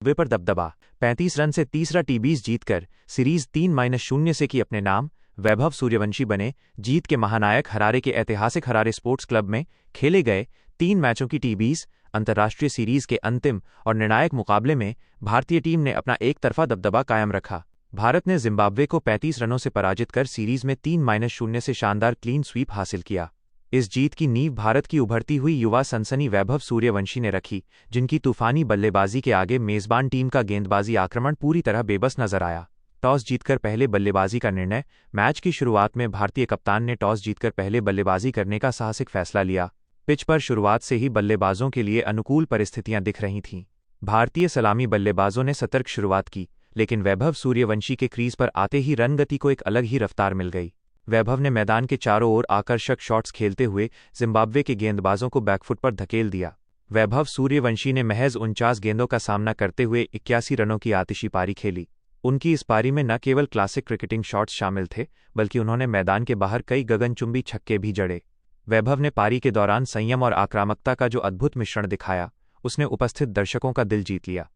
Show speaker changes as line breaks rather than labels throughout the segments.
वे पर दबदबा 35 रन से तीसरा टी20 जीतकर सीरीज 3-0 से की अपने नाम। वैभव सूर्यवंशी बने जीत के महानायक। हरारे के ऐतिहासिक हरारे स्पोर्ट्स क्लब में खेले गए 3 मैचों की टी20 अंतर्राष्ट्रीय सीरीज के अंतिम और निर्णायक मुकाबले में भारतीय टीम ने अपना एक तरफा दबदबा कायम रखा। भारत ने जिम्बाब्वे को 35 रनों से पराजित कर सीरीज में 3-0 से शानदार क्लीन स्वीप हासिल किया। इस जीत की नींव भारत की उभरती हुई युवा सनसनी वैभव सूर्यवंशी ने रखी, जिनकी तूफानी बल्लेबाजी के आगे मेजबान टीम का गेंदबाजी आक्रमण पूरी तरह बेबस नजर आया। टॉस जीतकर पहले बल्लेबाजी का निर्णय। मैच की शुरुआत में भारतीय कप्तान ने टॉस जीतकर पहले बल्लेबाजी करने का साहसिक फैसला लिया। पिच पर शुरुआत से ही बल्लेबाजों के लिए अनुकूल परिस्थितियां दिख रही थीं। भारतीय सलामी बल्लेबाजों ने सतर्क शुरुआत की, लेकिन वैभव सूर्यवंशी के क्रीज पर आते ही रनगति को एक अलग ही रफ्तार मिल गई। वैभव ने मैदान के चारों ओर आकर्षक शॉट्स खेलते हुए जिम्बाब्वे के गेंदबाजों को बैकफुट पर धकेल दिया। वैभव सूर्यवंशी ने महज 49 गेंदों का सामना करते हुए 81 रनों की आतिशी पारी खेली। उनकी इस पारी में न केवल क्लासिक क्रिकेटिंग शॉट्स शामिल थे, बल्कि उन्होंने मैदान के बाहर कई गगनचुंबी छक्के भी जड़े। वैभव ने पारी के दौरान संयम और आक्रामकता का जो अद्भुत मिश्रण दिखाया, उसने उपस्थित दर्शकों का दिल जीत लिया।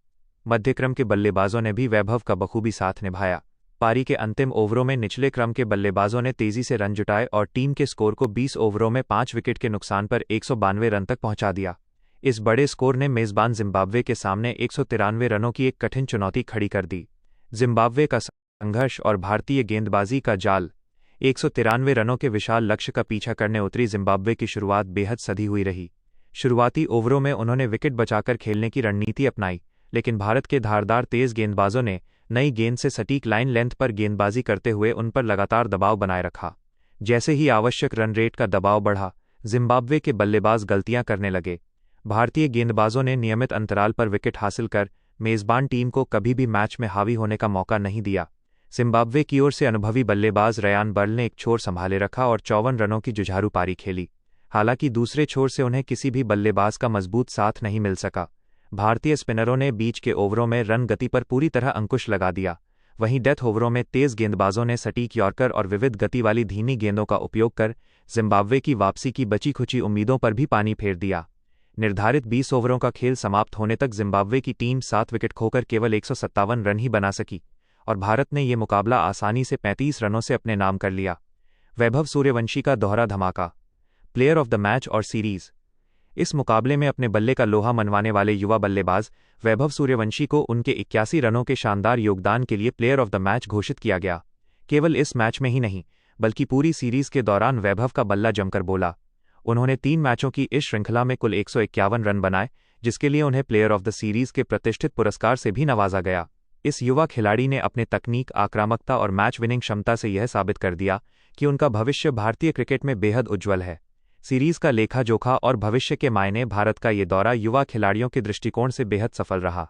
मध्यक्रम के बल्लेबाजों ने भी वैभव का बखूबी साथ निभाया। पारी के अंतिम ओवरों में निचले क्रम के बल्लेबाजों ने तेजी से रन जुटाए और टीम के स्कोर को 20 ओवरों में 5 विकेट के नुकसान पर 192 रन तक पहुंचा दिया। इस बड़े स्कोर ने मेजबान जिम्बाब्वे के सामने 193 रनों की एक कठिन चुनौती खड़ी कर दी। जिम्बाब्वे का संघर्ष और भारतीय गेंदबाजी का जाल। 193 रनों के विशाल लक्ष्य का पीछा करने उतरी जिम्बाब्वे की शुरुआत बेहद सधी हुई रही। शुरुआती ओवरों में उन्होंने विकेट बचाकर खेलने की रणनीति अपनाई, लेकिन भारत के धारदार तेज गेंदबाजों ने नई गेंद से सटीक लाइन लेंथ पर गेंदबाजी करते हुए उन पर लगातार दबाव बनाए रखा। जैसे ही आवश्यक रन रेट का दबाव बढ़ा, जिम्बाब्वे के बल्लेबाज गलतियां करने लगे। भारतीय गेंदबाजों ने नियमित अंतराल पर विकेट हासिल कर मेजबान टीम को कभी भी मैच में हावी होने का मौका नहीं दिया। जिम्बाब्वे की ओर से अनुभवी बल्लेबाज रयान बर्ल ने एक छोर संभाले रखा और 54 रनों की जुझारू पारी खेली। हालांकि दूसरे छोर से उन्हें किसी भी बल्लेबाज का मजबूत साथ नहीं मिल सका। भारतीय स्पिनरों ने बीच के ओवरों में रन गति पर पूरी तरह अंकुश लगा दिया। वहीं डेथ ओवरों में तेज गेंदबाजों ने सटीक यॉर्कर और विविध गति वाली धीमी गेंदों का उपयोग कर जिम्बाब्वे की वापसी की बची खुची उम्मीदों पर भी पानी फेर दिया। निर्धारित 20 ओवरों का खेल समाप्त होने तक जिम्बाब्वे की टीम 7 विकेट खोकर केवल 157 रन ही बना सकी और भारत ने यह मुकाबला आसानी से 35 रनों से अपने नाम कर लिया। वैभव सूर्यवंशी का दोहरा धमाका। प्लेयर ऑफ द मैच और सीरीज। इस मुकाबले में अपने बल्ले का लोहा मनवाने वाले युवा बल्लेबाज वैभव सूर्यवंशी को उनके 81 रनों के शानदार योगदान के लिए प्लेयर ऑफ द मैच घोषित किया गया। केवल इस मैच में ही नहीं, बल्कि पूरी सीरीज के दौरान वैभव का बल्ला जमकर बोला। उन्होंने 3 मैचों की इस श्रृंखला में कुल 151 रन बनाए, जिसके लिए उन्हें प्लेयर ऑफ द सीरीज के प्रतिष्ठित पुरस्कार से भी नवाजा गया। इस युवा खिलाड़ी ने अपने तकनीक, आक्रामकता और मैच विनिंग क्षमता से यह साबित कर दिया कि उनका भविष्य भारतीय क्रिकेट में बेहद उज्ज्वल है। सीरीज का लेखा जोखा और भविष्य के मायने। भारत का ये दौरा युवा खिलाड़ियों के दृष्टिकोण से बेहद सफल रहा।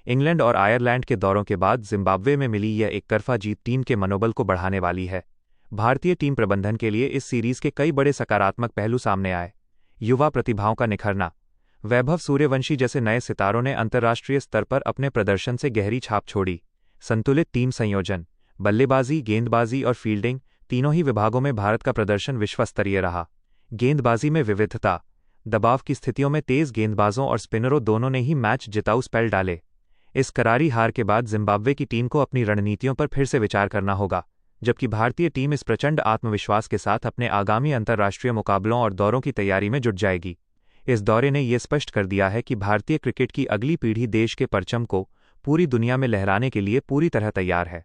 इंग्लैंड और आयरलैंड के दौरों के बाद जिम्बाब्वे में मिली यह एकतरफा जीत टीम के मनोबल को बढ़ाने वाली है। भारतीय टीम प्रबंधन के लिए इस सीरीज के कई बड़े सकारात्मक पहलू सामने आए। युवा प्रतिभाओं का निखरना। वैभव सूर्यवंशी जैसे नए सितारों ने अंतर्राष्ट्रीय स्तर पर अपने प्रदर्शन से गहरी छाप छोड़ी। संतुलित टीम संयोजन। बल्लेबाजी, गेंदबाजी और फील्डिंग तीनों ही विभागों में भारत का प्रदर्शन विश्वस्तरीय रहा। गेंदबाजी में विविधता। दबाव की स्थितियों में तेज गेंदबाजों और स्पिनरों दोनों ने ही मैच जिताऊ स्पेल डाले। इस करारी हार के बाद जिम्बाब्वे की टीम को अपनी रणनीतियों पर फिर से विचार करना होगा, जबकि भारतीय टीम इस प्रचंड आत्मविश्वास के साथ अपने आगामी अंतर्राष्ट्रीय मुकाबलों और दौरों की तैयारी में जुट जाएगी। इस दौरे ने यह स्पष्ट कर दिया है कि भारतीय क्रिकेट की अगली पीढ़ी देश के परचम को पूरी दुनिया में लहराने के लिए पूरी तरह तैयार है।